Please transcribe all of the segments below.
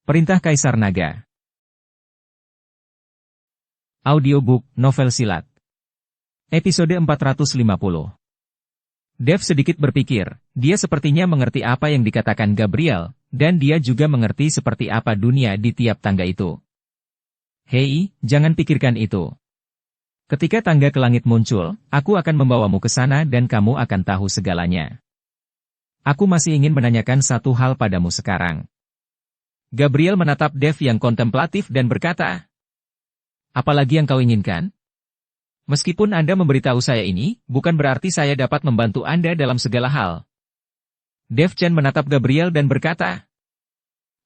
Perintah Kaisar Naga. Audiobook, novel silat. Episode 450. Dev sedikit berpikir, dia sepertinya mengerti apa yang dikatakan Gabriel, dan dia juga mengerti seperti apa dunia di tiap tangga itu. Hei, jangan pikirkan itu. Ketika tangga ke langit muncul, aku akan membawamu ke sana dan kamu akan tahu segalanya. Aku masih ingin menanyakan satu hal padamu sekarang. Gabriel menatap Dev yang kontemplatif dan berkata, "Apalagi yang kau inginkan? Meskipun Anda memberitahu saya ini, bukan berarti saya dapat membantu Anda dalam segala hal." Dev Chen menatap Gabriel dan berkata,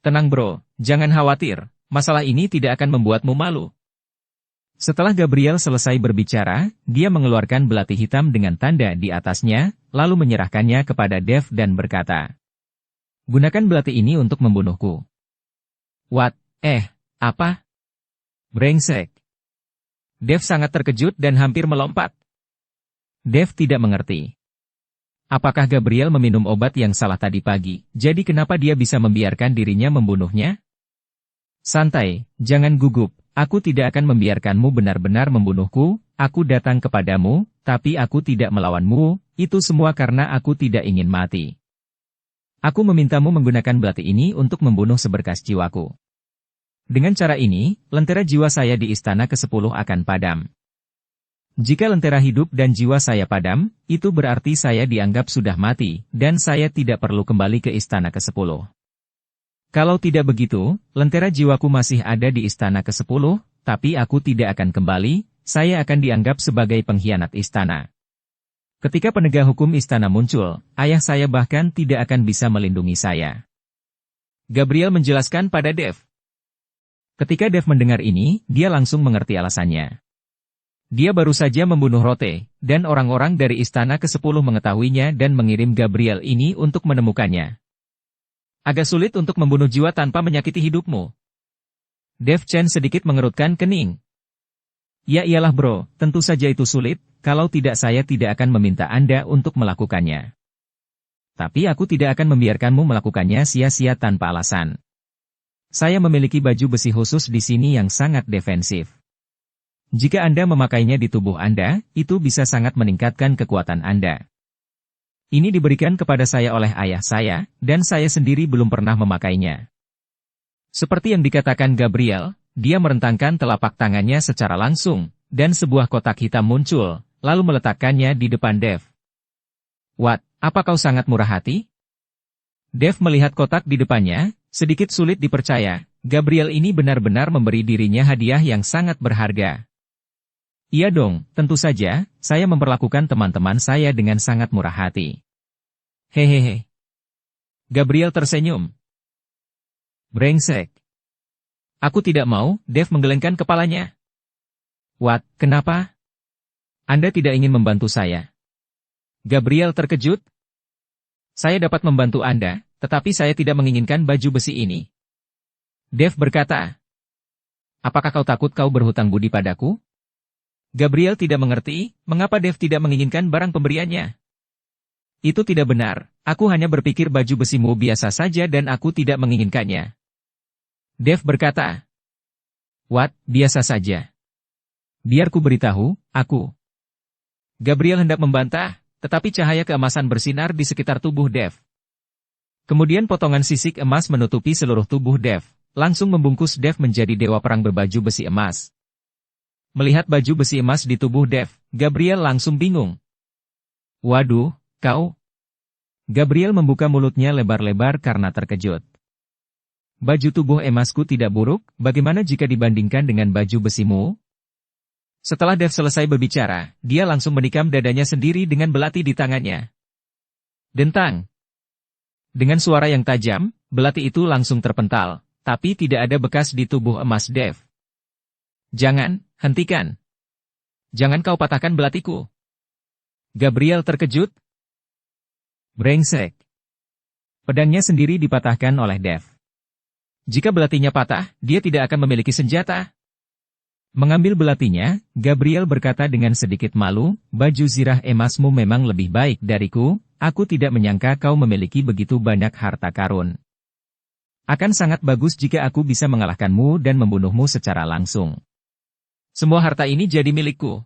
"Tenang bro, jangan khawatir, masalah ini tidak akan membuatmu malu." Setelah Gabriel selesai berbicara, dia mengeluarkan belati hitam dengan tanda di atasnya, lalu menyerahkannya kepada Dev dan berkata, "Gunakan belati ini untuk membunuhku." "What? Apa?" "Brengsek." Dev sangat terkejut dan hampir melompat. Dev tidak mengerti. Apakah Gabriel meminum obat yang salah tadi pagi, jadi kenapa dia bisa membiarkan dirinya membunuhnya? "Santai, jangan gugup, aku tidak akan membiarkanmu benar-benar membunuhku, aku datang kepadamu, tapi aku tidak melawanmu, itu semua karena aku tidak ingin mati. Aku memintamu menggunakan belati ini untuk membunuh seberkas jiwaku. Dengan cara ini, lentera jiwa saya di istana ke-10 akan padam. Jika lentera hidup dan jiwa saya padam, itu berarti saya dianggap sudah mati, dan saya tidak perlu kembali ke istana ke-10. Kalau tidak begitu, lentera jiwaku masih ada di istana ke-10, tapi aku tidak akan kembali, saya akan dianggap sebagai pengkhianat istana. Ketika penegak hukum istana muncul, ayah saya bahkan tidak akan bisa melindungi saya." Gabriel menjelaskan pada Dev. Ketika Dev mendengar ini, dia langsung mengerti alasannya. Dia baru saja membunuh Rote, dan orang-orang dari istana ke-10 mengetahuinya dan mengirim Gabriel ini untuk menemukannya. "Agak sulit untuk membunuh jiwa tanpa menyakiti hidupmu." Dev Chen sedikit mengerutkan kening. "Ya iyalah bro, tentu saja itu sulit, kalau tidak saya tidak akan meminta Anda untuk melakukannya. Tapi aku tidak akan membiarkanmu melakukannya sia-sia tanpa alasan. Saya memiliki baju besi khusus di sini yang sangat defensif. Jika Anda memakainya di tubuh Anda, itu bisa sangat meningkatkan kekuatan Anda. Ini diberikan kepada saya oleh ayah saya, dan saya sendiri belum pernah memakainya." Seperti yang dikatakan Gabriel, dia merentangkan telapak tangannya secara langsung, dan sebuah kotak hitam muncul, lalu meletakkannya di depan Dev. "What, apa kau sangat murah hati?" Dev melihat kotak di depannya, sedikit sulit dipercaya, Gabriel ini benar-benar memberi dirinya hadiah yang sangat berharga. "Iya dong, tentu saja, saya memperlakukan teman-teman saya dengan sangat murah hati." "Hehehe." Gabriel tersenyum. "Brengsek." "Aku tidak mau," Dev menggelengkan kepalanya. "What, kenapa? Anda tidak ingin membantu saya?" Gabriel terkejut. "Saya dapat membantu Anda, tetapi saya tidak menginginkan baju besi ini." Dev berkata, "Apakah kau takut kau berhutang budi padaku?" Gabriel tidak mengerti, mengapa Dev tidak menginginkan barang pemberiannya. "Itu tidak benar, aku hanya berpikir baju besimu biasa saja dan aku tidak menginginkannya." Dev berkata, "What, biasa saja? Biar ku beritahu, aku..." Gabriel hendak membantah, tetapi cahaya keemasan bersinar di sekitar tubuh Dev. Kemudian potongan sisik emas menutupi seluruh tubuh Dev, langsung membungkus Dev menjadi dewa perang berbaju besi emas. Melihat baju besi emas di tubuh Dev, Gabriel langsung bingung. "Waduh, kau..." Gabriel membuka mulutnya lebar-lebar karena terkejut. "Baju tubuh emasku tidak buruk, bagaimana jika dibandingkan dengan baju besimu?" Setelah Dev selesai berbicara, dia langsung menikam dadanya sendiri dengan belati di tangannya. Dentang. Dengan suara yang tajam, belati itu langsung terpental, tapi tidak ada bekas di tubuh emas Dev. "Jangan, hentikan. Jangan kau patahkan belatiku." Gabriel terkejut. "Brengsek." Pedangnya sendiri dipatahkan oleh Dev. Jika belatinya patah, dia tidak akan memiliki senjata. Mengambil belatinya, Gabriel berkata dengan sedikit malu, "Baju zirah emasmu memang lebih baik dariku, aku tidak menyangka kau memiliki begitu banyak harta karun." Akan sangat bagus jika aku bisa mengalahkanmu dan membunuhmu secara langsung. Semua harta ini jadi milikku.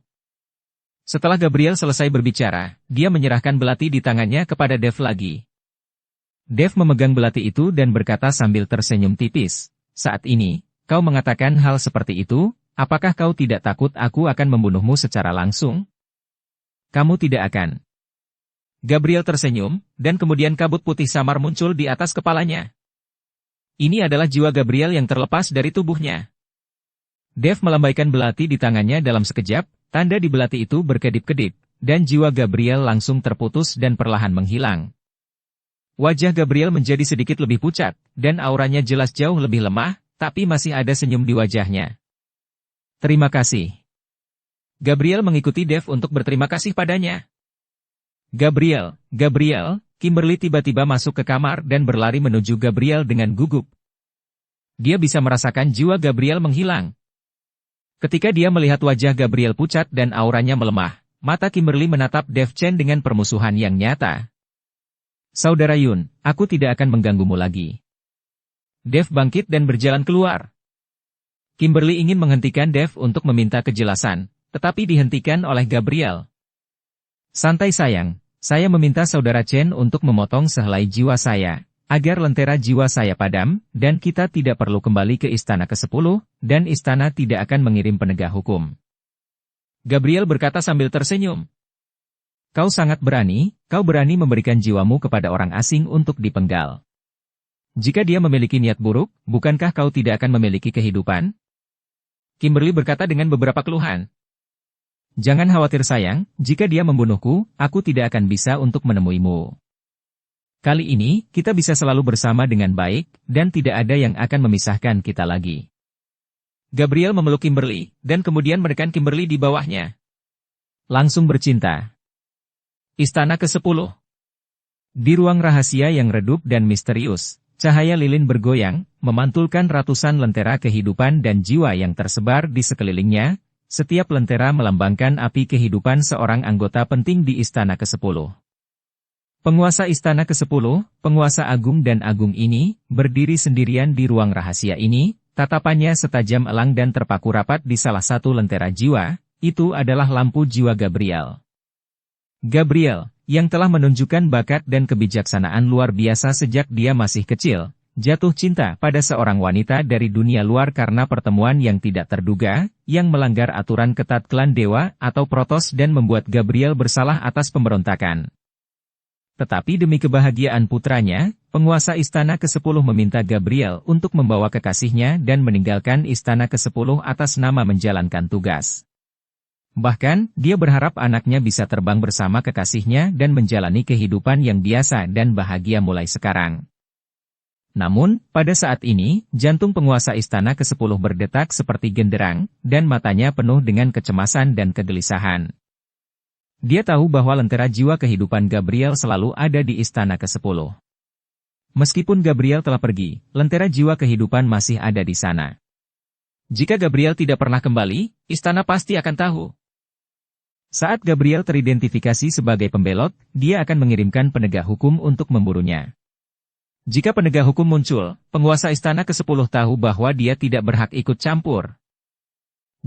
Setelah Gabriel selesai berbicara, dia menyerahkan belati di tangannya kepada Dev lagi. Dev memegang belati itu dan berkata sambil tersenyum tipis, "Saat ini, kau mengatakan hal seperti itu, apakah kau tidak takut aku akan membunuhmu secara langsung?" "Kamu tidak akan." Gabriel tersenyum, dan kemudian kabut putih samar muncul di atas kepalanya. Ini adalah jiwa Gabriel yang terlepas dari tubuhnya. Dev melambaikan belati di tangannya dalam sekejap, tanda di belati itu berkedip-kedip, dan jiwa Gabriel langsung terputus dan perlahan menghilang. Wajah Gabriel menjadi sedikit lebih pucat, dan auranya jelas jauh lebih lemah, tapi masih ada senyum di wajahnya. "Terima kasih." Gabriel mengikuti Dev untuk berterima kasih padanya. Gabriel, Kimberly tiba-tiba masuk ke kamar dan berlari menuju Gabriel dengan gugup. Dia bisa merasakan jiwa Gabriel menghilang. Ketika dia melihat wajah Gabriel pucat dan auranya melemah, mata Kimberly menatap Dev Chen dengan permusuhan yang nyata. "Saudara Yun, aku tidak akan mengganggumu lagi." Dev bangkit dan berjalan keluar. Kimberly ingin menghentikan Dev untuk meminta kejelasan, tetapi dihentikan oleh Gabriel. "Santai sayang, saya meminta Saudara Chen untuk memotong sehelai jiwa saya, agar lentera jiwa saya padam, dan kita tidak perlu kembali ke Istana ke-10, dan Istana tidak akan mengirim penegak hukum." Gabriel berkata sambil tersenyum. Kau berani memberikan jiwamu kepada orang asing untuk dipenggal. Jika dia memiliki niat buruk, bukankah kau tidak akan memiliki kehidupan?" Kimberly berkata dengan beberapa keluhan. "Jangan khawatir sayang, jika dia membunuhku, aku tidak akan bisa untuk menemuimu. Kali ini, kita bisa selalu bersama dengan baik, dan tidak ada yang akan memisahkan kita lagi." Gabriel memeluk Kimberly, dan kemudian menekan Kimberly di bawahnya. Langsung bercinta. Istana ke-10. Di ruang rahasia yang redup dan misterius, cahaya lilin bergoyang, memantulkan ratusan lentera kehidupan dan jiwa yang tersebar di sekelilingnya. Setiap lentera melambangkan api kehidupan seorang anggota penting di Istana ke-10. Penguasa Istana ke-10, penguasa agung dan agung ini, berdiri sendirian di ruang rahasia ini, tatapannya setajam elang dan terpaku rapat di salah satu lentera jiwa, itu adalah lampu jiwa Gabriel. Gabriel, yang telah menunjukkan bakat dan kebijaksanaan luar biasa sejak dia masih kecil, jatuh cinta pada seorang wanita dari dunia luar karena pertemuan yang tidak terduga, yang melanggar aturan ketat klan dewa atau Protoss dan membuat Gabriel bersalah atas pemberontakan. Tetapi demi kebahagiaan putranya, penguasa Istana ke-10 meminta Gabriel untuk membawa kekasihnya dan meninggalkan Istana ke-10 atas nama menjalankan tugas. Bahkan, dia berharap anaknya bisa terbang bersama kekasihnya dan menjalani kehidupan yang biasa dan bahagia mulai sekarang. Namun, pada saat ini, jantung penguasa Istana ke-10 berdetak seperti genderang, dan matanya penuh dengan kecemasan dan kegelisahan. Dia tahu bahwa lentera jiwa kehidupan Gabriel selalu ada di Istana ke-10. Meskipun Gabriel telah pergi, lentera jiwa kehidupan masih ada di sana. Jika Gabriel tidak pernah kembali, Istana pasti akan tahu. Saat Gabriel teridentifikasi sebagai pembelot, dia akan mengirimkan penegak hukum untuk memburunya. Jika penegak hukum muncul, penguasa Istana ke-10 tahu bahwa dia tidak berhak ikut campur.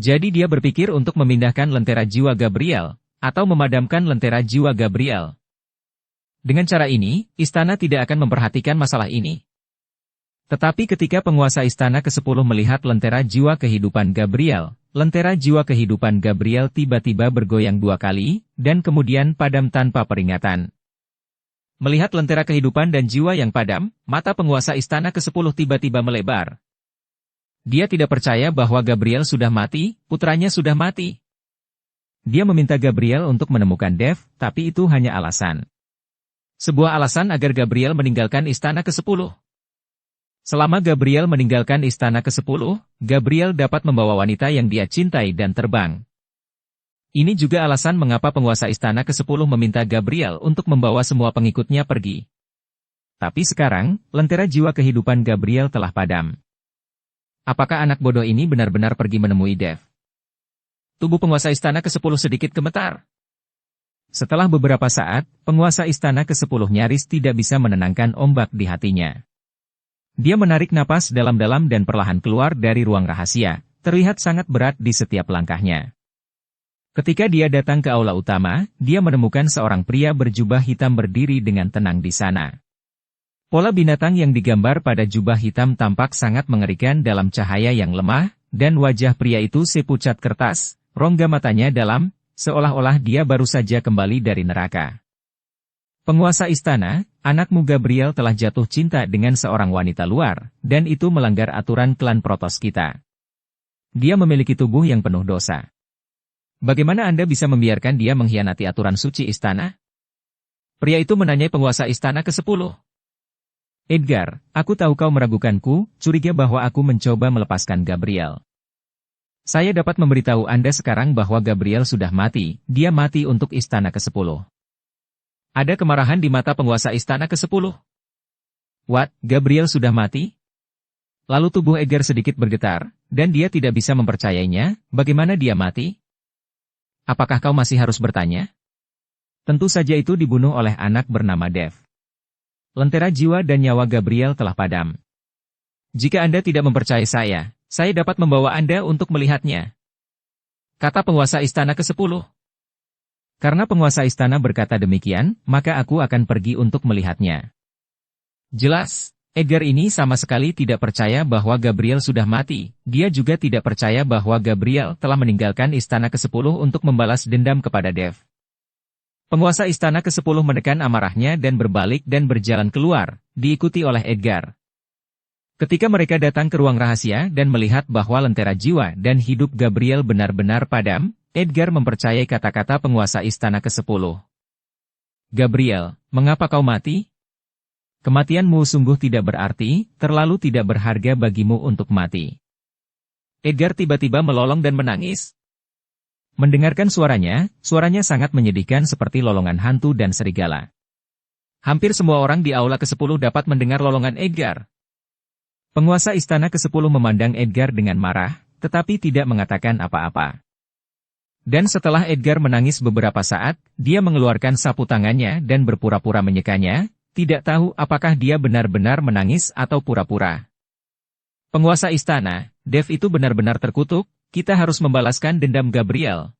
Jadi dia berpikir untuk memindahkan lentera jiwa Gabriel, atau memadamkan lentera jiwa Gabriel. Dengan cara ini, Istana tidak akan memperhatikan masalah ini. Tetapi ketika penguasa Istana ke-10 melihat lentera jiwa kehidupan Gabriel, lentera jiwa kehidupan Gabriel tiba-tiba bergoyang 2 kali, dan kemudian padam tanpa peringatan. Melihat lentera kehidupan dan jiwa yang padam, mata penguasa Istana ke-10 tiba-tiba melebar. Dia tidak percaya bahwa Gabriel sudah mati, putranya sudah mati. Dia meminta Gabriel untuk menemukan Dev, tapi itu hanya alasan. Sebuah alasan agar Gabriel meninggalkan Istana ke-10. Selama Gabriel meninggalkan Istana ke-10, Gabriel dapat membawa wanita yang dia cintai dan terbang. Ini juga alasan mengapa penguasa Istana ke-10 meminta Gabriel untuk membawa semua pengikutnya pergi. Tapi sekarang, lentera jiwa kehidupan Gabriel telah padam. Apakah anak bodoh ini benar-benar pergi menemui Dev? Tubuh penguasa Istana ke-10 sedikit gemetar. Setelah beberapa saat, penguasa Istana ke-10 nyaris tidak bisa menenangkan ombak di hatinya. Dia menarik napas dalam-dalam dan perlahan keluar dari ruang rahasia, terlihat sangat berat di setiap langkahnya. Ketika dia datang ke aula utama, dia menemukan seorang pria berjubah hitam berdiri dengan tenang di sana. Pola binatang yang digambar pada jubah hitam tampak sangat mengerikan dalam cahaya yang lemah, dan wajah pria itu sepucat kertas, rongga matanya dalam, seolah-olah dia baru saja kembali dari neraka. Penguasa istana, anakmu Gabriel telah jatuh cinta dengan seorang wanita luar, dan itu melanggar aturan klan Protoss kita. Dia memiliki tubuh yang penuh dosa. Bagaimana Anda bisa membiarkan dia mengkhianati aturan suci istana? Pria itu menanyai penguasa istana ke-10. Edgar, aku tahu kau meragukanku, curiga bahwa aku mencoba melepaskan Gabriel. Saya dapat memberitahu Anda sekarang bahwa Gabriel sudah mati, dia mati untuk istana ke-10. Ada kemarahan di mata penguasa istana ke-10. What, Gabriel sudah mati? Lalu tubuh Edgar sedikit bergetar, dan dia tidak bisa mempercayainya, bagaimana dia mati? Apakah kau masih harus bertanya? Tentu saja itu dibunuh oleh anak bernama Dev. Lentera jiwa dan nyawa Gabriel telah padam. Jika Anda tidak mempercayai saya dapat membawa Anda untuk melihatnya. Kata penguasa istana ke-10. Karena penguasa istana berkata demikian, maka aku akan pergi untuk melihatnya. Jelas, Edgar ini sama sekali tidak percaya bahwa Gabriel sudah mati. Dia juga tidak percaya bahwa Gabriel telah meninggalkan istana ke-10 untuk membalas dendam kepada Dev. Penguasa istana ke-10 menekan amarahnya dan berbalik dan berjalan keluar, diikuti oleh Edgar. Ketika mereka datang ke ruang rahasia dan melihat bahwa lentera jiwa dan hidup Gabriel benar-benar padam, Edgar mempercayai kata-kata penguasa istana ke-10. Gabriel, mengapa kau mati? Kematianmu sungguh tidak berarti, terlalu tidak berharga bagimu untuk mati. Edgar tiba-tiba melolong dan menangis. Mendengarkan suaranya sangat menyedihkan seperti lolongan hantu dan serigala. Hampir semua orang di aula ke-10 dapat mendengar lolongan Edgar. Penguasa istana ke-10 memandang Edgar dengan marah, tetapi tidak mengatakan apa-apa. Dan setelah Edgar menangis beberapa saat, dia mengeluarkan sapu tangannya dan berpura-pura menyekanya, tidak tahu apakah dia benar-benar menangis atau pura-pura. Penguasa istana, Dev itu benar-benar terkutuk, kita harus membalaskan dendam Gabriel.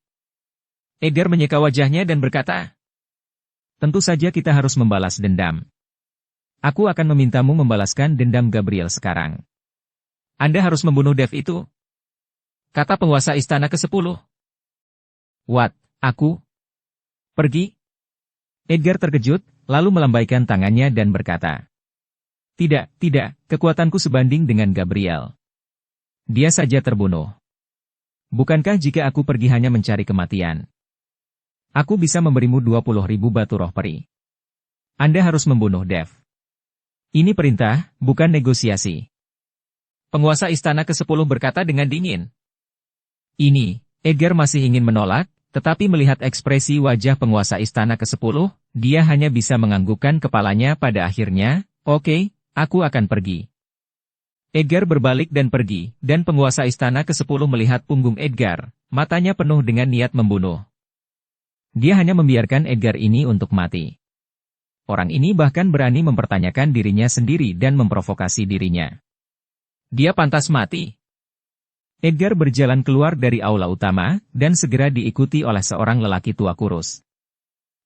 Edgar menyeka wajahnya dan berkata, tentu saja kita harus membalas dendam. Aku akan memintamu membalaskan dendam Gabriel sekarang. Anda harus membunuh Dev itu. Kata penguasa istana ke-10. What, aku? Pergi? Edgar terkejut, lalu melambaikan tangannya dan berkata, tidak, kekuatanku sebanding dengan Gabriel. Dia saja terbunuh. Bukankah jika aku pergi hanya mencari kematian? Aku bisa memberimu 20.000 batu roh peri. Anda harus membunuh Dev. Ini perintah, bukan negosiasi. Penguasa istana ke-10 berkata dengan dingin. Edgar masih ingin menolak, tetapi melihat ekspresi wajah penguasa istana ke-10, dia hanya bisa menganggukkan kepalanya pada akhirnya, oke, aku akan pergi. Edgar berbalik dan pergi, dan penguasa istana ke-10 melihat punggung Edgar, matanya penuh dengan niat membunuh. Dia hanya membiarkan Edgar ini untuk mati. Orang ini bahkan berani mempertanyakan dirinya sendiri dan memprovokasi dirinya. Dia pantas mati. Edgar berjalan keluar dari aula utama, dan segera diikuti oleh seorang lelaki tua kurus.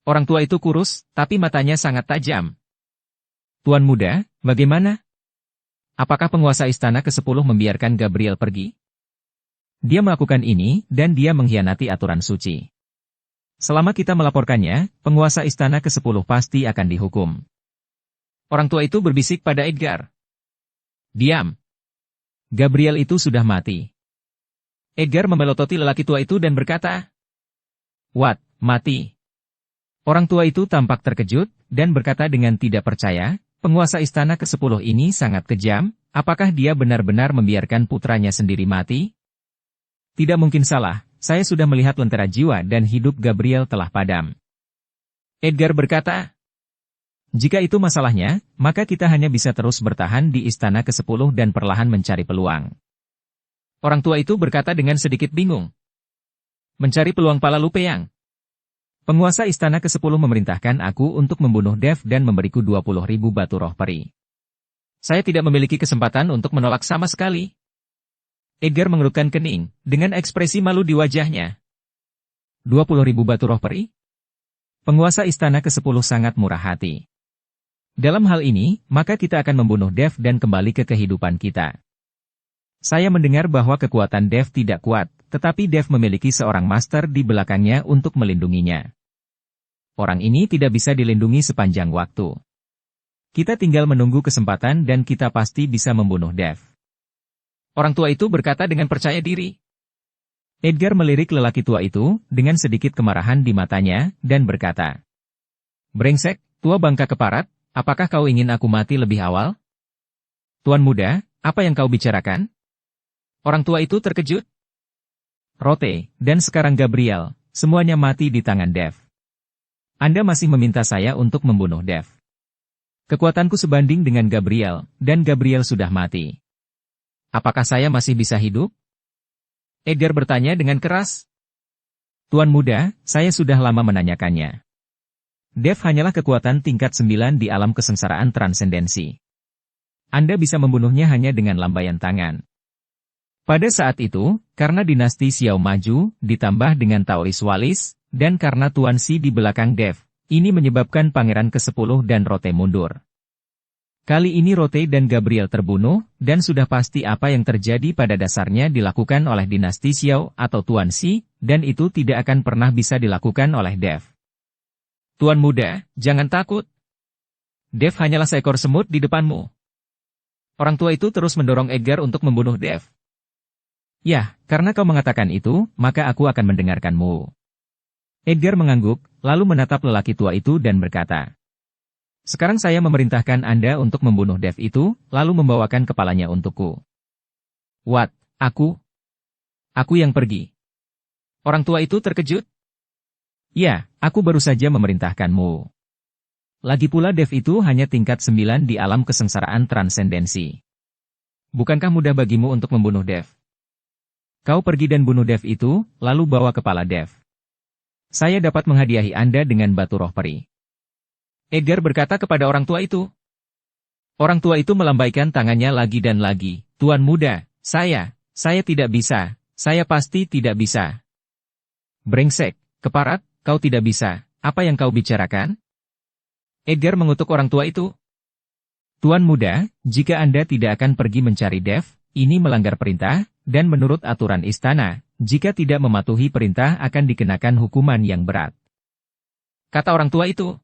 Orang tua itu kurus, tapi matanya sangat tajam. Tuan muda, bagaimana? Apakah penguasa istana ke-10 membiarkan Gabriel pergi? Dia melakukan ini, dan dia mengkhianati aturan suci. Selama kita melaporkannya, penguasa istana ke-10 pasti akan dihukum. Orang tua itu berbisik pada Edgar. Diam. Gabriel itu sudah mati. Edgar memelototi lelaki tua itu dan berkata, what, mati? Orang tua itu tampak terkejut, dan berkata dengan tidak percaya, penguasa istana ke-10 ini sangat kejam, apakah dia benar-benar membiarkan putranya sendiri mati? Tidak mungkin salah, saya sudah melihat lentera jiwa dan hidup Gabriel telah padam. Edgar berkata, jika itu masalahnya, maka kita hanya bisa terus bertahan di istana ke-10 dan perlahan mencari peluang. Orang tua itu berkata dengan sedikit bingung. Mencari peluang pala Lupeyang. Penguasa istana ke-10 memerintahkan aku untuk membunuh Dev dan memberiku 20.000 batu roh peri. Saya tidak memiliki kesempatan untuk menolak sama sekali. Edgar mengerutkan kening, dengan ekspresi malu di wajahnya. 20.000 batu roh peri? Penguasa istana ke-10 sangat murah hati. Dalam hal ini, maka kita akan membunuh Dev dan kembali ke kehidupan kita. Saya mendengar bahwa kekuatan Dev tidak kuat, tetapi Dev memiliki seorang master di belakangnya untuk melindunginya. Orang ini tidak bisa dilindungi sepanjang waktu. Kita tinggal menunggu kesempatan dan kita pasti bisa membunuh Dev. Orang tua itu berkata dengan percaya diri. Edgar melirik lelaki tua itu, dengan sedikit kemarahan di matanya, dan berkata, "Brengsek, tua bangka keparat, apakah kau ingin aku mati lebih awal?" "Tuan muda, apa yang kau bicarakan?" Orang tua itu terkejut. "Rote, dan sekarang Gabriel, semuanya mati di tangan Dev. Anda masih meminta saya untuk membunuh Dev. Kekuatanku sebanding dengan Gabriel, dan Gabriel sudah mati. Apakah saya masih bisa hidup?" Edgar bertanya dengan keras. "Tuan muda, saya sudah lama menanyakannya. Dev hanyalah kekuatan tingkat 9 di alam kesengsaraan transendensi. Anda bisa membunuhnya hanya dengan lambaian tangan." Pada saat itu, karena dinasti Xiao maju, ditambah dengan Taoris Walis, dan karena Tuan Si di belakang Dev, ini menyebabkan Pangeran ke-10 dan Rote mundur. Kali ini Rote dan Gabriel terbunuh, dan sudah pasti apa yang terjadi pada dasarnya dilakukan oleh dinasti Xiao atau Tuan Si, dan itu tidak akan pernah bisa dilakukan oleh Dev. "Tuan muda, jangan takut. Dev hanyalah seekor semut di depanmu." Orang tua itu terus mendorong Edgar untuk membunuh Dev. "Ya, karena kau mengatakan itu, maka aku akan mendengarkanmu." Edgar mengangguk, lalu menatap lelaki tua itu dan berkata, "Sekarang saya memerintahkan Anda untuk membunuh Dev itu, lalu membawakan kepalanya untukku." "What? Aku? Aku yang pergi?" Orang tua itu terkejut. "Ya, aku baru saja memerintahkanmu. Lagi pula Dev itu hanya tingkat 9 di alam kesengsaraan transendensi. Bukankah mudah bagimu untuk membunuh Dev? Kau pergi dan bunuh Dev itu, lalu bawa kepala Dev. Saya dapat menghadiahi Anda dengan batu roh peri." Edgar berkata kepada orang tua itu. Orang tua itu melambaikan tangannya lagi dan lagi. "Tuan muda, saya tidak bisa, saya pasti tidak bisa." "Brengsek, keparat, kau tidak bisa, apa yang kau bicarakan?" Edgar mengutuk orang tua itu. "Tuan muda, jika Anda tidak akan pergi mencari Dev, ini melanggar perintah, dan menurut aturan istana, jika tidak mematuhi perintah akan dikenakan hukuman yang berat," kata orang tua itu.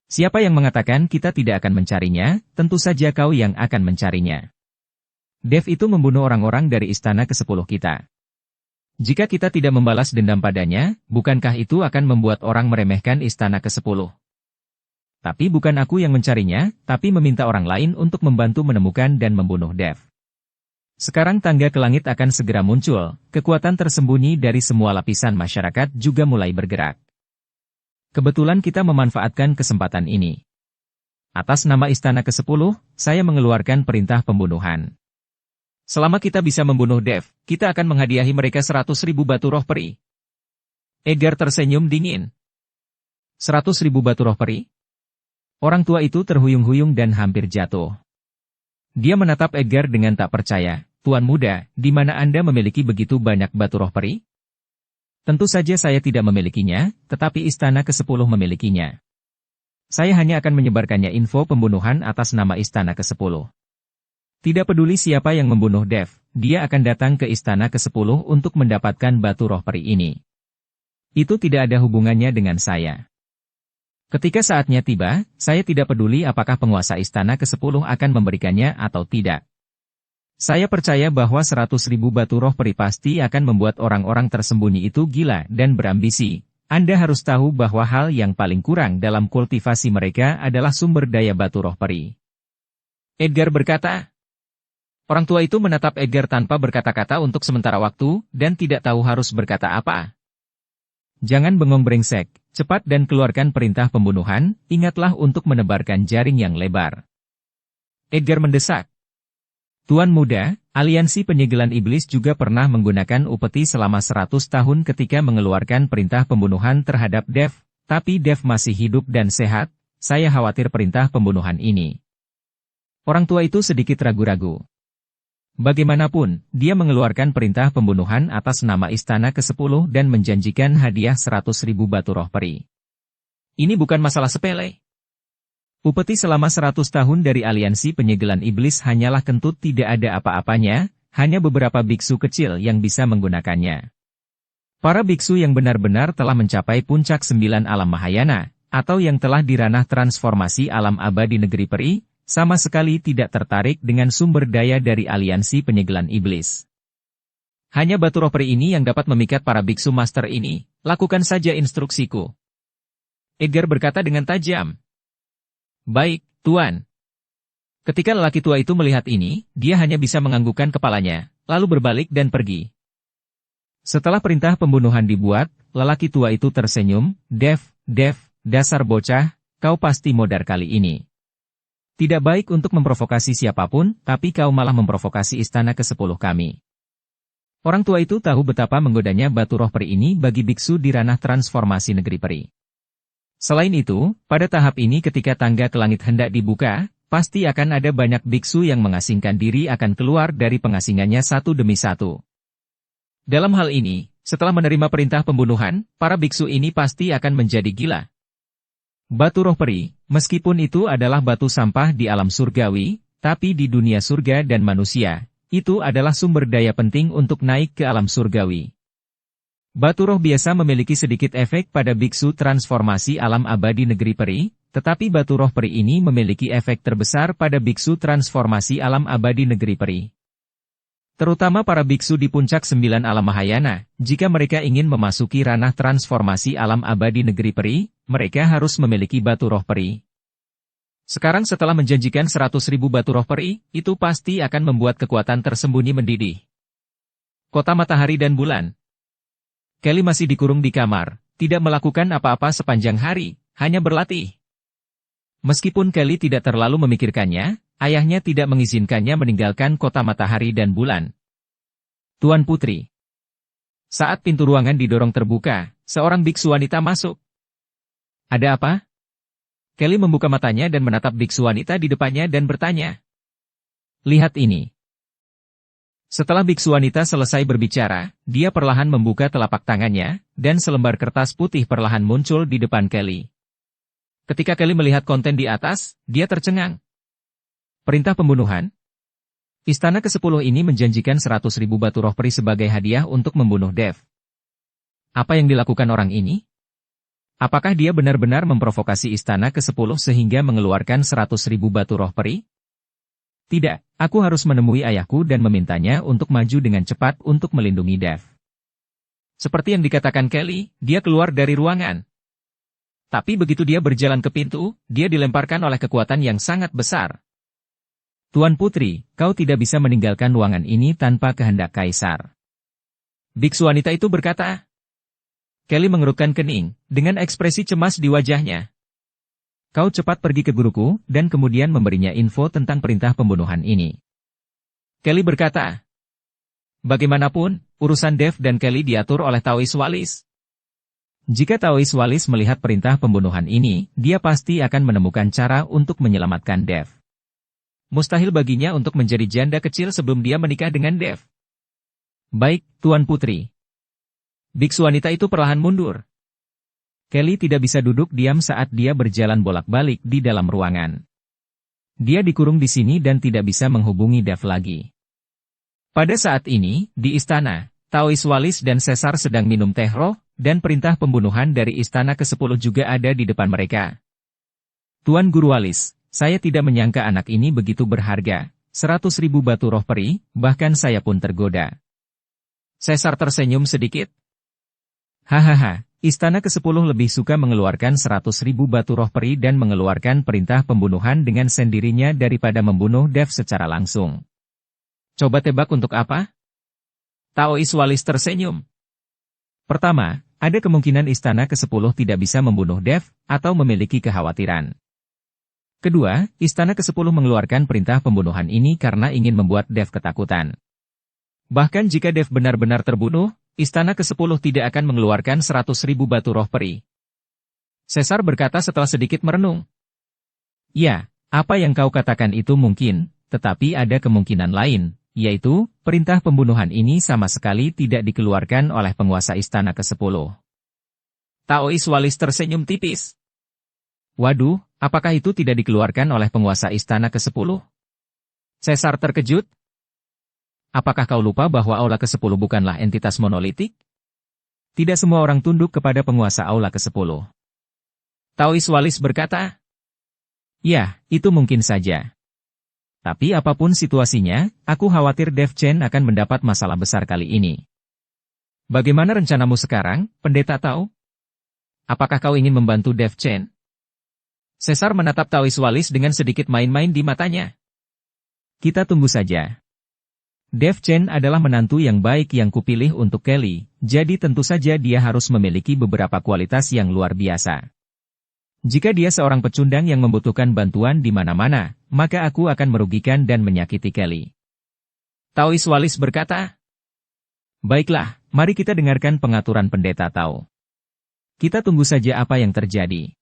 "Siapa yang mengatakan kita tidak akan mencarinya, tentu saja kau yang akan mencarinya. Dev itu membunuh orang-orang dari istana ke-10 kita. Jika kita tidak membalas dendam padanya, bukankah itu akan membuat orang meremehkan istana ke-10? Tapi bukan aku yang mencarinya, tapi meminta orang lain untuk membantu menemukan dan membunuh Dev. Sekarang tangga ke langit akan segera muncul, kekuatan tersembunyi dari semua lapisan masyarakat juga mulai bergerak. Kebetulan kita memanfaatkan kesempatan ini. Atas nama Istana ke-10, saya mengeluarkan perintah pembunuhan. Selama kita bisa membunuh Dev, kita akan menghadiahi mereka 100.000 batu roh peri." Edgar tersenyum dingin. 100.000 batu roh peri? Orang tua itu terhuyung-huyung dan hampir jatuh. Dia menatap Edgar dengan tak percaya. "Tuan muda, di mana Anda memiliki begitu banyak batu roh peri?" "Tentu saja saya tidak memilikinya, tetapi Istana ke-10 memilikinya. Saya hanya akan menyebarkannya info pembunuhan atas nama Istana ke-10. Tidak peduli siapa yang membunuh Dev, dia akan datang ke Istana ke-10 untuk mendapatkan batu roh peri ini. Itu tidak ada hubungannya dengan saya. Ketika saatnya tiba, saya tidak peduli apakah penguasa Istana ke-10 akan memberikannya atau tidak. Saya percaya bahwa 100.000 batu roh peri pasti akan membuat orang-orang tersembunyi itu gila dan berambisi. Anda harus tahu bahwa hal yang paling kurang dalam kultivasi mereka adalah sumber daya batu roh peri." Edgar berkata. Orang tua itu menatap Edgar tanpa berkata-kata untuk sementara waktu, dan tidak tahu harus berkata apa. "Jangan bengong brengsek, cepat dan keluarkan perintah pembunuhan, ingatlah untuk menebarkan jaring yang lebar." Edgar mendesak. "Tuan muda, aliansi penyegelan iblis juga pernah menggunakan upeti selama 100 tahun ketika mengeluarkan perintah pembunuhan terhadap Dev, tapi Dev masih hidup dan sehat, saya khawatir perintah pembunuhan ini Orang tua itu sedikit ragu-ragu. Bagaimanapun, dia mengeluarkan perintah pembunuhan atas nama Istana ke-10 dan menjanjikan hadiah 100.000 batu roh peri. Ini bukan masalah sepele. Upeti selama 100 tahun dari aliansi penyegelan iblis hanyalah kentut, tidak ada apa-apanya, hanya beberapa biksu kecil yang bisa menggunakannya. Para biksu yang benar-benar telah mencapai puncak 9 alam Mahayana, atau yang telah diranah transformasi alam abadi negeri peri, sama sekali tidak tertarik dengan sumber daya dari aliansi penyegelan iblis. Hanya batu roh peri ini yang dapat memikat para biksu master ini. Lakukan saja instruksiku. Edgar berkata dengan tajam. Baik, Tuan. Ketika lelaki tua itu melihat ini, dia hanya bisa menganggukkan kepalanya, lalu berbalik dan pergi. Setelah perintah pembunuhan dibuat, lelaki tua itu tersenyum. Dev, dasar bocah, kau pasti modar kali ini. Tidak baik untuk memprovokasi siapapun, tapi kau malah memprovokasi istana ke-10 kami. Orang tua itu tahu betapa menggodanya batu roh peri ini bagi biksu di ranah transformasi negeri peri. Selain itu, pada tahap ini ketika tangga ke langit hendak dibuka, pasti akan ada banyak biksu yang mengasingkan diri akan keluar dari pengasingannya satu demi satu. Dalam hal ini, setelah menerima perintah pembunuhan, para biksu ini pasti akan menjadi gila. Batu roh peri, meskipun itu adalah batu sampah di alam surgawi, tapi di dunia surga dan manusia, itu adalah sumber daya penting untuk naik ke alam surgawi. Batu roh biasa memiliki sedikit efek pada biksu transformasi alam abadi negeri peri, tetapi batu roh peri ini memiliki efek terbesar pada biksu transformasi alam abadi negeri peri. Terutama para biksu di puncak 9 alam Mahayana, jika mereka ingin memasuki ranah transformasi alam abadi negeri peri, mereka harus memiliki batu roh peri. Sekarang setelah menjanjikan 100.000 batu roh peri, itu pasti akan membuat kekuatan tersembunyi mendidih. Kota matahari dan bulan. Kelly masih dikurung di kamar, tidak melakukan apa-apa sepanjang hari, hanya berlatih. Meskipun Kelly tidak terlalu memikirkannya, ayahnya tidak mengizinkannya meninggalkan kota matahari dan bulan. Tuan Putri. Saat pintu ruangan didorong terbuka, seorang biksu wanita masuk. Ada apa? Kelly membuka matanya dan menatap biksu wanita di depannya dan bertanya. Lihat ini. Setelah biksu wanita selesai berbicara, dia perlahan membuka telapak tangannya, dan selembar kertas putih perlahan muncul di depan Kelly. Ketika Kelly melihat konten di atas, dia tercengang. Perintah pembunuhan? Istana ke-10 ini menjanjikan 100.000 batu roh peri sebagai hadiah untuk membunuh Dev. Apa yang dilakukan orang ini? Apakah dia benar-benar memprovokasi istana ke-10 sehingga mengeluarkan 100.000 batu roh peri? Tidak, aku harus menemui ayahku dan memintanya untuk maju dengan cepat untuk melindungi Dev. Seperti yang dikatakan Kelly, dia keluar dari ruangan. Tapi begitu dia berjalan ke pintu, dia dilemparkan oleh kekuatan yang sangat besar. Tuan Putri, kau tidak bisa meninggalkan ruangan ini tanpa kehendak Kaisar. Biksu wanita itu berkata. Kelly mengerutkan kening, dengan ekspresi cemas di wajahnya. Kau cepat pergi ke guruku, dan kemudian memberinya info tentang perintah pembunuhan ini. Kelly berkata. Bagaimanapun, urusan Dev dan Kelly diatur oleh Taois Walis. Jika Taois Walis melihat perintah pembunuhan ini, dia pasti akan menemukan cara untuk menyelamatkan Dev. Mustahil baginya untuk menjadi janda kecil sebelum dia menikah dengan Dev. Baik, Tuan Putri. Biksu wanita itu perlahan mundur. Kelly tidak bisa duduk diam saat dia berjalan bolak-balik di dalam ruangan. Dia dikurung di sini dan tidak bisa menghubungi Dev lagi. Pada saat ini, di istana, Taois Walis dan Caesar sedang minum teh roh, dan perintah pembunuhan dari istana ke-10 juga ada di depan mereka. Tuan Guru Walis, saya tidak menyangka anak ini begitu berharga, 100.000 batu roh peri, bahkan saya pun tergoda. Caesar tersenyum sedikit. Hahaha, istana ke-10 lebih suka mengeluarkan 100.000 batu roh peri dan mengeluarkan perintah pembunuhan dengan sendirinya daripada membunuh Dev secara langsung. Coba tebak untuk apa? Taois Walis tersenyum. Pertama, ada kemungkinan istana ke-10 tidak bisa membunuh Dev, atau memiliki kekhawatiran. Kedua, istana ke-10 mengeluarkan perintah pembunuhan ini karena ingin membuat Dev ketakutan. Bahkan jika Dev benar-benar terbunuh, istana ke-10 tidak akan mengeluarkan 100.000 batu roh peri. Caesar berkata setelah sedikit merenung. Ya, Apa yang kau katakan itu mungkin, tetapi ada kemungkinan lain, yaitu, perintah pembunuhan ini sama sekali tidak dikeluarkan oleh penguasa istana ke-10. Taois Walis tersenyum tipis. Waduh, apakah itu tidak dikeluarkan oleh penguasa istana ke-10? Caesar terkejut. Apakah kau lupa bahwa Aula ke-10 bukanlah entitas monolitik? Tidak semua orang tunduk kepada penguasa Aula ke-10. Taois Walis berkata, ya, itu mungkin saja. Tapi apapun situasinya, aku khawatir Dev Chen akan mendapat masalah besar kali ini. Bagaimana rencanamu sekarang, Pendeta Tao? Apakah kau ingin membantu Dev Chen? Caesar menatap Taois Walis dengan sedikit main-main di matanya. Kita tunggu saja. Dev Chen adalah menantu yang baik yang kupilih untuk Kelly, jadi tentu saja dia harus memiliki beberapa kualitas yang luar biasa. Jika dia seorang pecundang yang membutuhkan bantuan di mana-mana, maka aku akan merugikan dan menyakiti Kelly. Taois Walis berkata, baiklah, mari kita dengarkan pengaturan Pendeta Tao. Kita tunggu saja apa yang terjadi.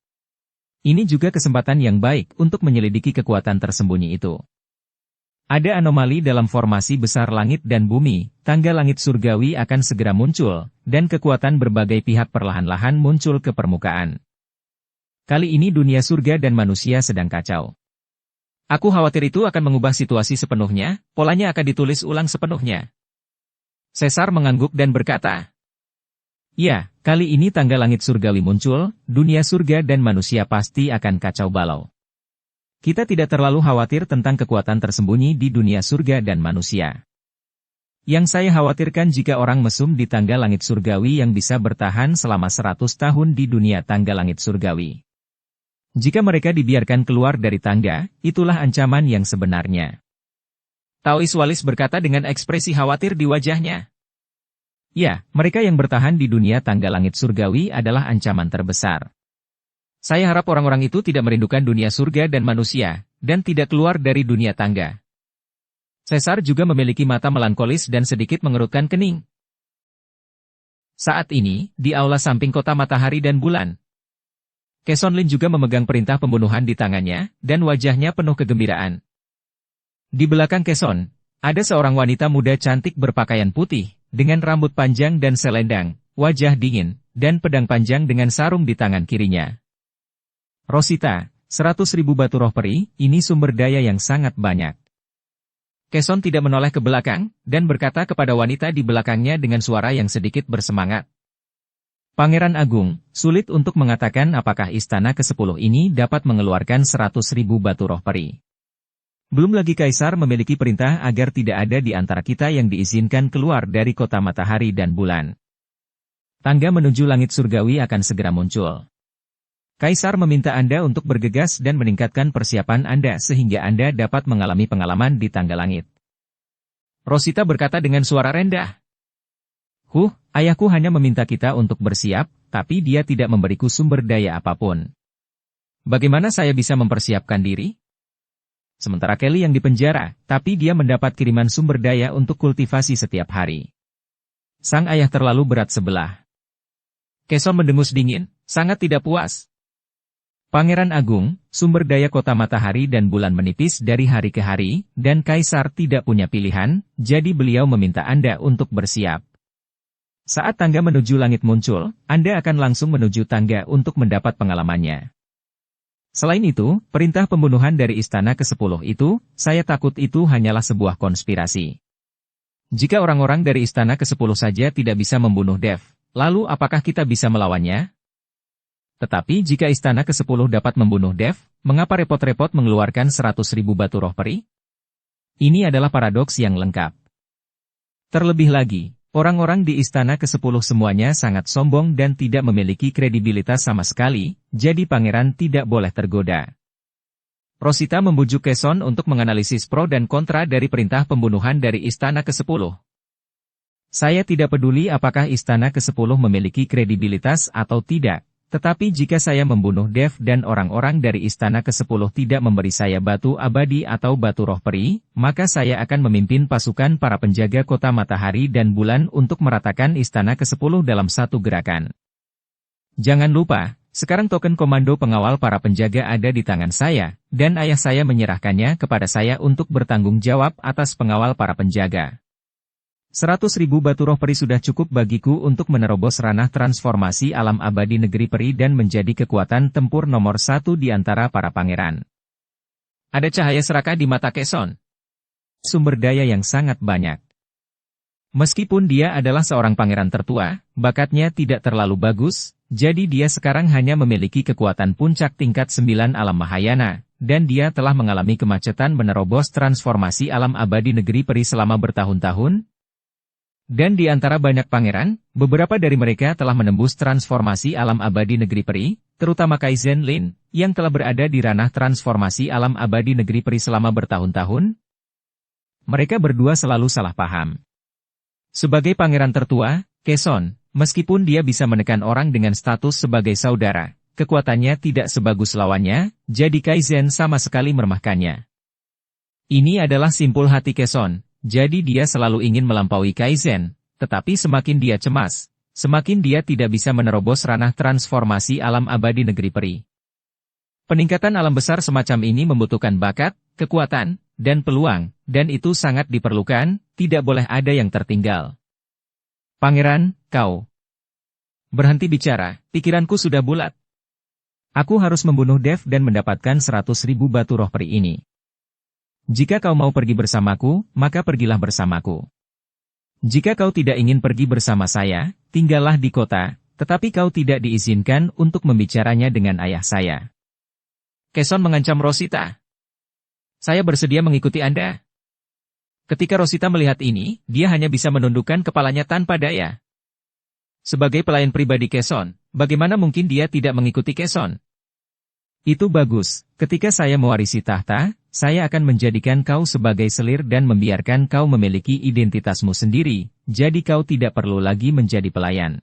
Ini juga kesempatan yang baik untuk menyelidiki kekuatan tersembunyi itu. Ada anomali dalam formasi besar langit dan bumi, tangga langit surgawi akan segera muncul, dan kekuatan berbagai pihak perlahan-lahan muncul ke permukaan. Kali ini dunia surga dan manusia sedang kacau. Aku khawatir itu akan mengubah situasi sepenuhnya, polanya akan ditulis ulang sepenuhnya. Caesar mengangguk dan berkata, ya, kali ini tangga langit surgawi muncul, dunia surga dan manusia pasti akan kacau balau. Kita tidak terlalu khawatir tentang kekuatan tersembunyi di dunia surga dan manusia. Yang saya khawatirkan jika orang mesum di tangga langit surgawi yang bisa bertahan selama 100 tahun di dunia tangga langit surgawi. Jika mereka dibiarkan keluar dari tangga, itulah ancaman yang sebenarnya. Taois Walis berkata dengan ekspresi khawatir di wajahnya. Ya, mereka yang bertahan di dunia tangga langit surgawi adalah ancaman terbesar. Saya harap orang-orang itu tidak merindukan dunia surga dan manusia, dan tidak keluar dari dunia tangga. Caesar juga memiliki mata melankolis dan sedikit mengerutkan kening. Saat ini, di aula samping kota matahari dan bulan, Keson Lin juga memegang perintah pembunuhan di tangannya, dan wajahnya penuh kegembiraan. Di belakang Keson, ada seorang wanita muda cantik berpakaian putih, dengan rambut panjang dan selendang, wajah dingin, dan pedang panjang dengan sarung di tangan kirinya. Rosita, 100.000 batu roh peri, ini sumber daya yang sangat banyak. Keson tidak menoleh ke belakang, dan berkata kepada wanita di belakangnya dengan suara yang sedikit bersemangat. Pangeran Agung, sulit untuk mengatakan apakah istana ke-10 ini dapat mengeluarkan 100.000 batu roh peri. Belum lagi Kaisar memiliki perintah agar tidak ada di antara kita yang diizinkan keluar dari kota matahari dan bulan. Tangga menuju langit surgawi akan segera muncul. Kaisar meminta Anda untuk bergegas dan meningkatkan persiapan Anda sehingga Anda dapat mengalami pengalaman di tangga langit. Rosita berkata dengan suara rendah. Ayahku hanya meminta kita untuk bersiap, tapi dia tidak memberiku sumber daya apapun. Bagaimana saya bisa mempersiapkan diri? Sementara Kelly yang dipenjara, tapi dia mendapat kiriman sumber daya untuk kultivasi setiap hari. Sang ayah terlalu berat sebelah. Keson mendengus dingin, sangat tidak puas. Pangeran Agung, sumber daya kota matahari dan bulan menipis dari hari ke hari, dan Kaisar tidak punya pilihan, jadi beliau meminta Anda untuk bersiap. Saat tangga menuju langit muncul, Anda akan langsung menuju tangga untuk mendapat pengalamannya. Selain itu, perintah pembunuhan dari istana ke-10 itu, saya takut itu hanyalah sebuah konspirasi. Jika orang-orang dari istana ke-10 saja tidak bisa membunuh Dev, lalu apakah kita bisa melawannya? Tetapi jika istana ke-10 dapat membunuh Dev, mengapa repot-repot mengeluarkan 100.000 batu roh peri? Ini adalah paradoks yang lengkap. Terlebih lagi, orang-orang di istana ke-10 semuanya sangat sombong dan tidak memiliki kredibilitas sama sekali, jadi pangeran tidak boleh tergoda. Rosita membujuk Keson untuk menganalisis pro dan kontra dari perintah pembunuhan dari istana ke-10. Saya tidak peduli apakah istana ke-10 memiliki kredibilitas atau tidak, tetapi jika saya membunuh Dev dan orang-orang dari istana ke-10 tidak memberi saya batu abadi atau batu roh peri, maka saya akan memimpin pasukan para penjaga kota matahari dan bulan untuk meratakan istana ke-10 dalam satu gerakan. Jangan lupa, Sekarang token komando pengawal para penjaga ada di tangan saya, dan ayah saya menyerahkannya kepada saya untuk bertanggung jawab atas pengawal para penjaga. 100.000 batu roh peri sudah cukup bagiku untuk menerobos ranah transformasi alam abadi negeri peri dan menjadi kekuatan tempur nomor 1 di antara para pangeran. Ada cahaya serakah di mata Keson. Sumber daya yang sangat banyak. Meskipun dia adalah seorang pangeran tertua, bakatnya tidak terlalu bagus, jadi dia sekarang hanya memiliki kekuatan puncak tingkat 9 alam Mahayana, dan dia telah mengalami kemacetan menerobos transformasi alam abadi negeri peri selama bertahun-tahun. Dan di antara banyak pangeran, beberapa dari mereka telah menembus transformasi alam abadi negeri peri, terutama Kaizen Lin, yang telah berada di ranah transformasi alam abadi negeri peri selama bertahun-tahun. Mereka berdua selalu salah paham. Sebagai pangeran tertua, Keson, meskipun dia bisa menekan orang dengan status sebagai saudara, kekuatannya tidak sebagus lawannya, jadi Kaizen sama sekali meremehkannya. Ini adalah simpul hati Keson. Jadi dia selalu ingin melampaui Kaizen, tetapi semakin dia cemas, semakin dia tidak bisa menerobos ranah transformasi alam abadi negeri peri. Peningkatan alam besar semacam ini membutuhkan bakat, kekuatan, dan peluang, dan itu sangat diperlukan, tidak boleh ada yang tertinggal. Pangeran, kau berhenti bicara, pikiranku sudah bulat. Aku harus membunuh Dev dan mendapatkan 100.000 batu roh peri ini. Jika kau mau pergi bersamaku, maka pergilah bersamaku. Jika kau tidak ingin pergi bersama saya, tinggallah di kota, tetapi kau tidak diizinkan untuk membicaranya dengan ayah saya. Keson mengancam Rosita. Saya bersedia mengikuti Anda. Ketika Rosita melihat ini, dia hanya bisa menundukkan kepalanya tanpa daya. Sebagai pelayan pribadi Keson, bagaimana mungkin dia tidak mengikuti Keson? Itu bagus, ketika saya mewarisi tahta, saya akan menjadikan kau sebagai selir dan membiarkan kau memiliki identitasmu sendiri, jadi kau tidak perlu lagi menjadi pelayan.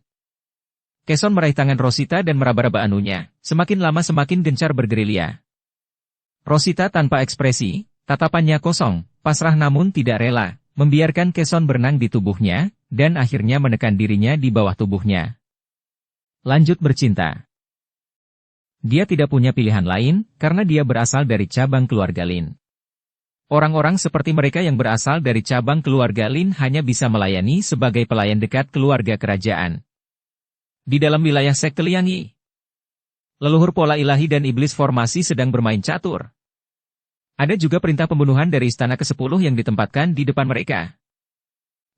Keson meraih tangan Rosita dan meraba-raba anunya, semakin lama semakin gencar bergerilya. Rosita tanpa ekspresi, tatapannya kosong, pasrah namun tidak rela, membiarkan Keson berenang di tubuhnya, dan akhirnya menekan dirinya di bawah tubuhnya. Lanjut bercinta. Dia tidak punya pilihan lain, karena dia berasal dari cabang keluarga Lin. Orang-orang seperti mereka yang berasal dari cabang keluarga Lin hanya bisa melayani sebagai pelayan dekat keluarga kerajaan. Di dalam wilayah sekte Liangyi, leluhur pola ilahi dan iblis formasi sedang bermain catur. Ada juga perintah pembunuhan dari istana ke-10 yang ditempatkan di depan mereka.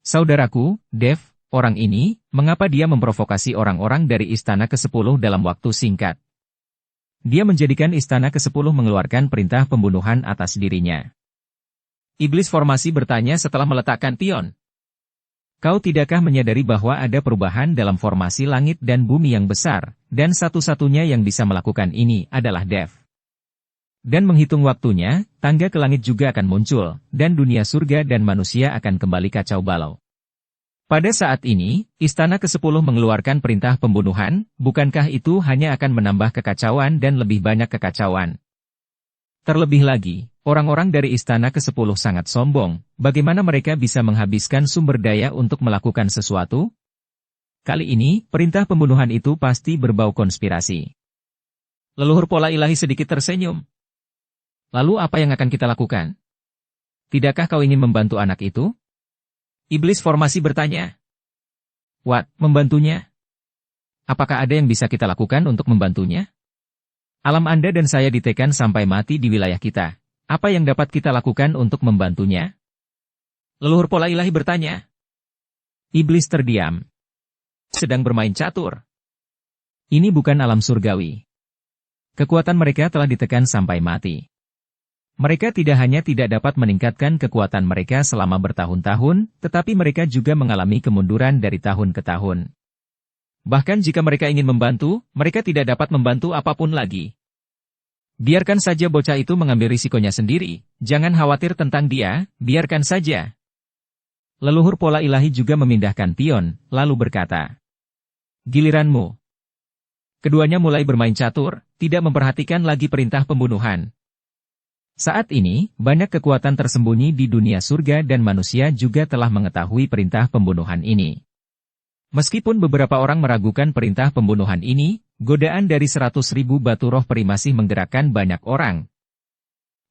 Saudaraku, Dev, orang ini, mengapa dia memprovokasi orang-orang dari istana ke-10 dalam waktu singkat? Dia menjadikan istana ke-10 mengeluarkan perintah pembunuhan atas dirinya. Iblis formasi bertanya setelah meletakkan pion. Kau tidakkah menyadari bahwa ada perubahan dalam formasi langit dan bumi yang besar, dan satu-satunya yang bisa melakukan ini adalah Dev. Dan menghitung waktunya, tangga ke langit juga akan muncul, dan dunia surga dan manusia akan kembali kacau balau. Pada saat ini, istana ke-10 mengeluarkan perintah pembunuhan, bukankah itu hanya akan menambah kekacauan dan lebih banyak kekacauan? Terlebih lagi, orang-orang dari istana ke-10 sangat sombong, bagaimana mereka bisa menghabiskan sumber daya untuk melakukan sesuatu? Kali ini, perintah pembunuhan itu pasti berbau konspirasi. Leluhur pola ilahi sedikit tersenyum. Lalu apa yang akan kita lakukan? Tidakkah kau ingin membantu anak itu? Iblis formasi bertanya. What, membantunya? Apakah ada yang bisa kita lakukan untuk membantunya? Alam Anda dan saya ditekan sampai mati di wilayah kita. Apa yang dapat kita lakukan untuk membantunya? Leluhur pola ilahi bertanya. Iblis terdiam. Sedang bermain catur. Ini bukan alam surgawi. Kekuatan mereka telah ditekan sampai mati. Mereka tidak hanya tidak dapat meningkatkan kekuatan mereka selama bertahun-tahun, tetapi mereka juga mengalami kemunduran dari tahun ke tahun. Bahkan jika mereka ingin membantu, mereka tidak dapat membantu apapun lagi. Biarkan saja bocah itu mengambil risikonya sendiri, jangan khawatir tentang dia, biarkan saja. Leluhur pola ilahi juga memindahkan pion, lalu berkata. Giliranmu. Keduanya mulai bermain catur, tidak memperhatikan lagi perintah pembunuhan. Saat ini, banyak kekuatan tersembunyi di dunia surga dan manusia juga telah mengetahui perintah pembunuhan ini. Meskipun beberapa orang meragukan perintah pembunuhan ini, godaan dari 100.000 batu roh peri masih menggerakkan banyak orang.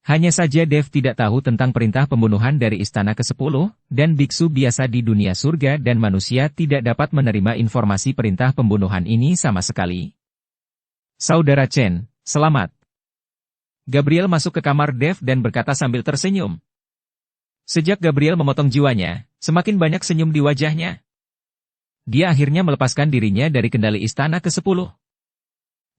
Hanya saja Dev tidak tahu tentang perintah pembunuhan dari Istana ke-10, dan biksu biasa di dunia surga dan manusia tidak dapat menerima informasi perintah pembunuhan ini sama sekali. Saudara Chen, selamat. Gabriel masuk ke kamar Dev dan berkata sambil tersenyum. Sejak Gabriel memotong jiwanya, semakin banyak senyum di wajahnya. Dia akhirnya melepaskan dirinya dari kendali Istana ke-10.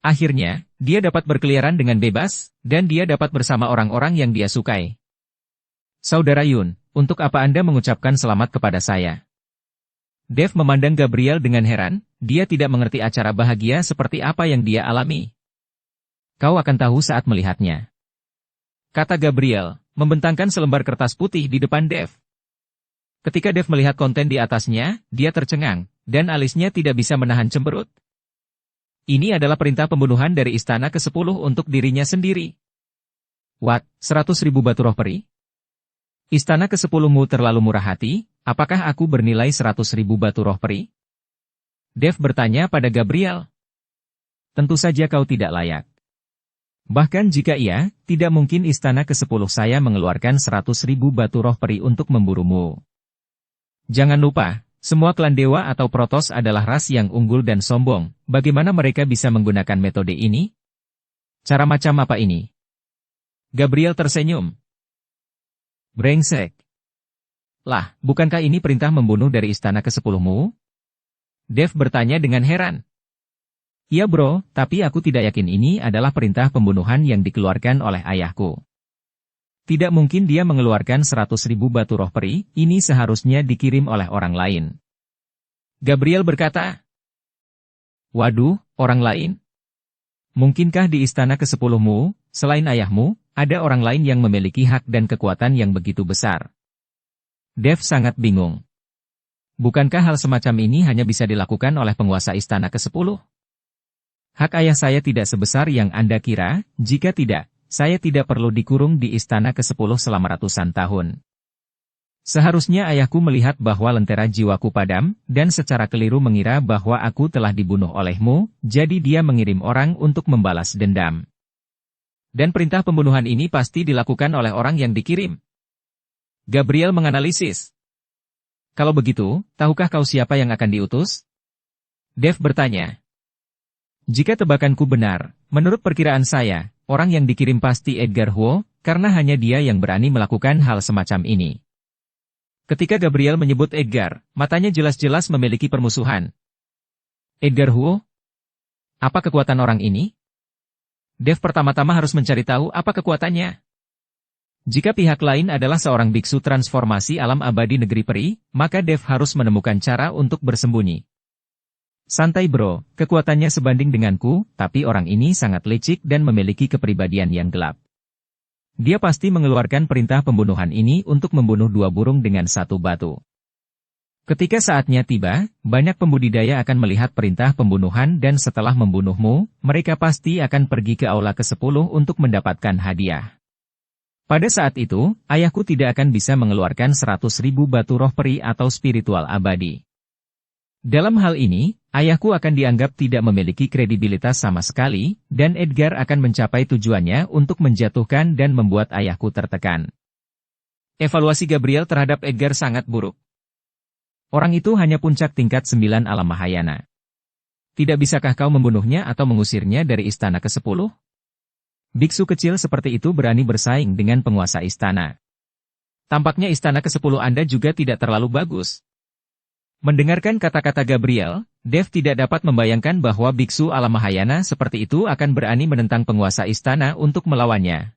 Akhirnya, dia dapat berkeliaran dengan bebas, dan dia dapat bersama orang-orang yang dia sukai. Saudara Yun, untuk apa Anda mengucapkan selamat kepada saya? Dev memandang Gabriel dengan heran, dia tidak mengerti acara bahagia seperti apa yang dia alami. Kau akan tahu saat melihatnya, kata Gabriel, membentangkan selembar kertas putih di depan Dev. Ketika Dev melihat konten di atasnya, dia tercengang, dan alisnya tidak bisa menahan cemberut. Ini adalah perintah pembunuhan dari Istana ke-10 untuk dirinya sendiri. What, 100.000 batu roh peri? Istana ke-10-mu terlalu murah hati, apakah aku bernilai 100.000 batu roh peri? Dev bertanya pada Gabriel. Tentu saja kau tidak layak. Bahkan jika iya, tidak mungkin Istana ke-10 saya mengeluarkan 100.000 batu roh peri untuk memburumu. Jangan lupa, semua klan dewa atau protos adalah ras yang unggul dan sombong. Bagaimana mereka bisa menggunakan metode ini? Cara macam apa ini? Gabriel tersenyum. Brengsek. Lah, bukankah ini perintah membunuh dari Istana ke-10-mu? Dev bertanya dengan heran. Iya bro, tapi aku tidak yakin ini adalah perintah pembunuhan yang dikeluarkan oleh ayahku. Tidak mungkin dia mengeluarkan 100.000 batu roh peri, ini seharusnya dikirim oleh orang lain. Gabriel berkata, waduh, orang lain? Mungkinkah di Istana ke-10-mu, selain ayahmu, ada orang lain yang memiliki hak dan kekuatan yang begitu besar? Dev sangat bingung. Bukankah hal semacam ini hanya bisa dilakukan oleh penguasa Istana ke-10? Hak ayah saya tidak sebesar yang Anda kira, jika tidak, saya tidak perlu dikurung di Istana ke-10 selama ratusan tahun. Seharusnya ayahku melihat bahwa lentera jiwaku padam, dan secara keliru mengira bahwa aku telah dibunuh olehmu, jadi dia mengirim orang untuk membalas dendam. Dan perintah pembunuhan ini pasti dilakukan oleh orang yang dikirim. Gabriel menganalisis. Kalau begitu, tahukah kau siapa yang akan diutus? Dev bertanya. Jika tebakanku benar, menurut perkiraan saya, orang yang dikirim pasti Edgar Huo, karena hanya dia yang berani melakukan hal semacam ini. Ketika Gabriel menyebut Edgar, matanya jelas-jelas memiliki permusuhan. Edgar Huo? Apa kekuatan orang ini? Dev pertama-tama harus mencari tahu apa kekuatannya. Jika pihak lain adalah seorang biksu transformasi alam abadi negeri peri, maka Dev harus menemukan cara untuk bersembunyi. Santai bro, kekuatannya sebanding denganku, tapi orang ini sangat licik dan memiliki kepribadian yang gelap. Dia pasti mengeluarkan perintah pembunuhan ini untuk membunuh dua burung dengan satu batu. Ketika saatnya tiba, banyak pembudidaya akan melihat perintah pembunuhan dan setelah membunuhmu, mereka pasti akan pergi ke aula ke-10 untuk mendapatkan hadiah. Pada saat itu, ayahku tidak akan bisa mengeluarkan 100.000 batu roh peri atau spiritual abadi. Dalam hal ini, ayahku akan dianggap tidak memiliki kredibilitas sama sekali, dan Edgar akan mencapai tujuannya untuk menjatuhkan dan membuat ayahku tertekan. Evaluasi Gabriel terhadap Edgar sangat buruk. Orang itu hanya puncak tingkat 9 alam Mahayana. Tidak bisakah kau membunuhnya atau mengusirnya dari Istana ke-10? Biksu kecil seperti itu berani bersaing dengan penguasa istana. Tampaknya Istana ke-10 Anda juga tidak terlalu bagus. Mendengarkan kata-kata Gabriel, Dev tidak dapat membayangkan bahwa biksu alam Mahayana seperti itu akan berani menentang penguasa istana untuk melawannya.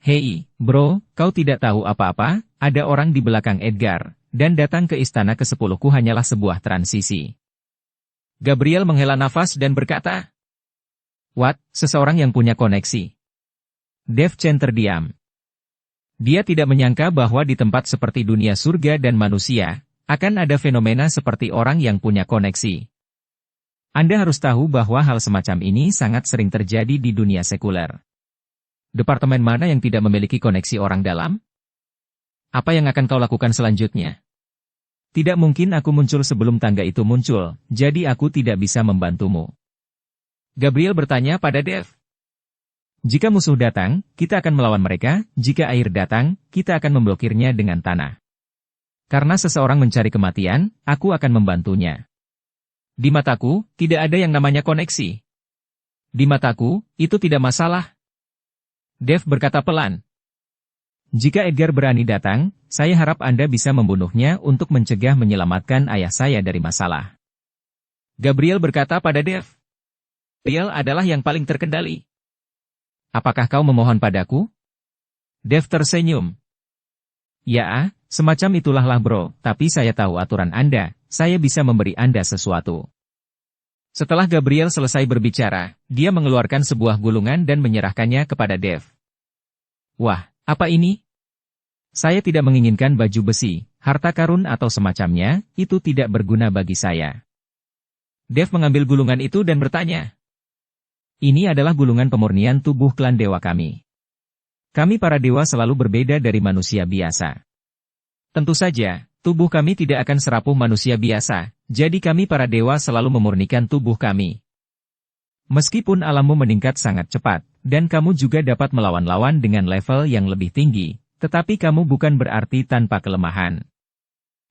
Hei, bro, kau tidak tahu apa-apa, ada orang di belakang Edgar, dan datang ke Istana ke-10ku hanyalah sebuah transisi. Gabriel menghela nafas dan berkata, what, seseorang yang punya koneksi? Dev Chen terdiam. Dia tidak menyangka bahwa di tempat seperti dunia surga dan manusia, akan ada fenomena seperti orang yang punya koneksi. Anda harus tahu bahwa hal semacam ini sangat sering terjadi di dunia sekuler. Departemen mana yang tidak memiliki koneksi orang dalam? Apa yang akan kau lakukan selanjutnya? Tidak mungkin aku muncul sebelum tangga itu muncul, jadi aku tidak bisa membantumu. Gabriel bertanya pada Dev. Jika musuh datang, kita akan melawan mereka, jika air datang, kita akan memblokirnya dengan tanah. Karena seseorang mencari kematian, aku akan membantunya. Di mataku, tidak ada yang namanya koneksi. Di mataku, itu tidak masalah. Dev berkata pelan. Jika Edgar berani datang, saya harap Anda bisa membunuhnya untuk mencegah menyelamatkan ayah saya dari masalah. Gabriel berkata pada Dev. Gabriel adalah yang paling terkendali. Apakah kau memohon padaku? Dev tersenyum. Ya, semacam itulah lah bro, tapi saya tahu aturan Anda, saya bisa memberi Anda sesuatu. Setelah Gabriel selesai berbicara, dia mengeluarkan sebuah gulungan dan menyerahkannya kepada Dev. Wah, apa ini? Saya tidak menginginkan baju besi, harta karun atau semacamnya, itu tidak berguna bagi saya. Dev mengambil gulungan itu dan bertanya. Ini adalah gulungan pemurnian tubuh klan dewa kami. Kami para dewa selalu berbeda dari manusia biasa. Tentu saja, tubuh kami tidak akan serapuh manusia biasa, jadi kami para dewa selalu memurnikan tubuh kami. Meskipun alammu meningkat sangat cepat, dan kamu juga dapat melawan lawan dengan level yang lebih tinggi, tetapi kamu bukan berarti tanpa kelemahan.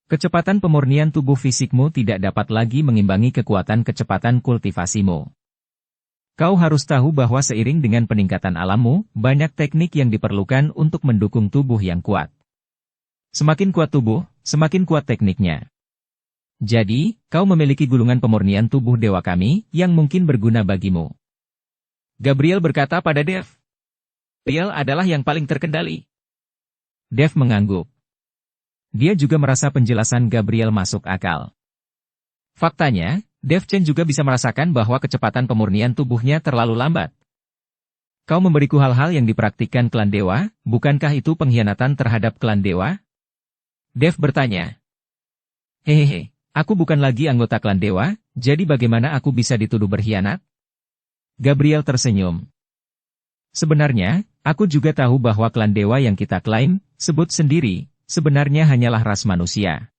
Kecepatan pemurnian tubuh fisikmu tidak dapat lagi mengimbangi kekuatan kecepatan kultivasimu. Kau harus tahu bahwa seiring dengan peningkatan alammu, banyak teknik yang diperlukan untuk mendukung tubuh yang kuat. Semakin kuat tubuh, semakin kuat tekniknya. Jadi, kau memiliki gulungan pemurnian tubuh dewa kami, yang mungkin berguna bagimu. Gabriel berkata pada Dev. Gabriel adalah yang paling terkendali. Dev mengangguk. Dia juga merasa penjelasan Gabriel masuk akal. Faktanya, Dev Chen juga bisa merasakan bahwa kecepatan pemurnian tubuhnya terlalu lambat. Kau memberiku hal-hal yang dipraktikkan klan dewa, bukankah itu pengkhianatan terhadap klan dewa? Dev bertanya. Hehehe, aku bukan lagi anggota klan dewa, jadi bagaimana aku bisa dituduh berkhianat? Gabriel tersenyum. Sebenarnya, aku juga tahu bahwa klan dewa yang kita klaim, sebut sendiri, sebenarnya hanyalah ras manusia.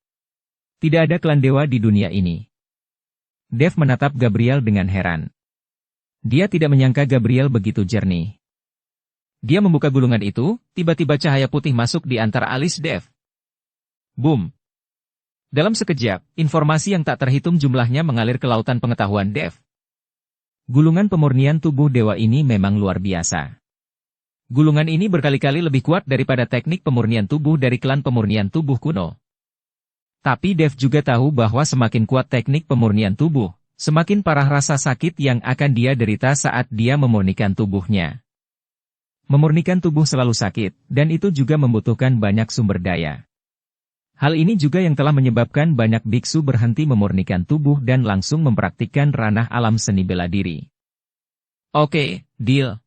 Tidak ada klan dewa di dunia ini. Dev menatap Gabriel dengan heran. Dia tidak menyangka Gabriel begitu jernih. Dia membuka gulungan itu, tiba-tiba cahaya putih masuk di antara alis Dev. Boom! Dalam sekejap, informasi yang tak terhitung jumlahnya mengalir ke lautan pengetahuan Dev. Gulungan pemurnian tubuh dewa ini memang luar biasa. Gulungan ini berkali-kali lebih kuat daripada teknik pemurnian tubuh dari klan pemurnian tubuh kuno. Tapi Dev juga tahu bahwa semakin kuat teknik pemurnian tubuh, semakin parah rasa sakit yang akan dia derita saat dia memurnikan tubuhnya. Memurnikan tubuh selalu sakit, dan itu juga membutuhkan banyak sumber daya. Hal ini juga yang telah menyebabkan banyak biksu berhenti memurnikan tubuh dan langsung mempraktikkan ranah alam seni bela diri. Oke, deal.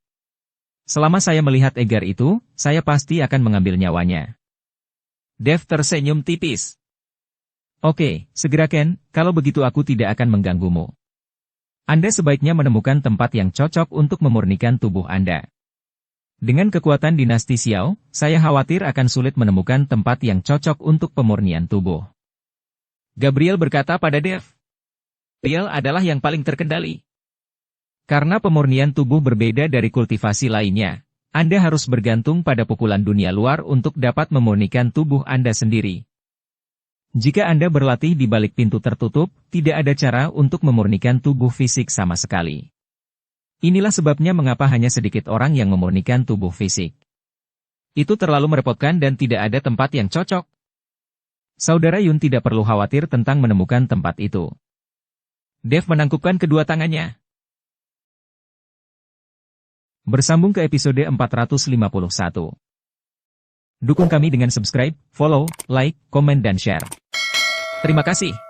Selama saya melihat Edgar itu, saya pasti akan mengambil nyawanya. Dev tersenyum tipis. Oke, segera Ken, kalau begitu aku tidak akan mengganggumu. Anda sebaiknya menemukan tempat yang cocok untuk memurnikan tubuh Anda. Dengan kekuatan dinasti Xiao, saya khawatir akan sulit menemukan tempat yang cocok untuk pemurnian tubuh. Gabriel berkata pada Dev. Gabriel adalah yang paling terkendali. Karena pemurnian tubuh berbeda dari kultivasi lainnya, Anda harus bergantung pada pukulan dunia luar untuk dapat memurnikan tubuh Anda sendiri. Jika Anda berlatih di balik pintu tertutup, tidak ada cara untuk memurnikan tubuh fisik sama sekali. Inilah sebabnya mengapa hanya sedikit orang yang memurnikan tubuh fisik. Itu terlalu merepotkan dan tidak ada tempat yang cocok. Saudara Yun tidak perlu khawatir tentang menemukan tempat itu. Dev menangkupkan kedua tangannya. Bersambung ke episode 451. Dukung kami dengan subscribe, follow, like, komen dan share. Terima kasih.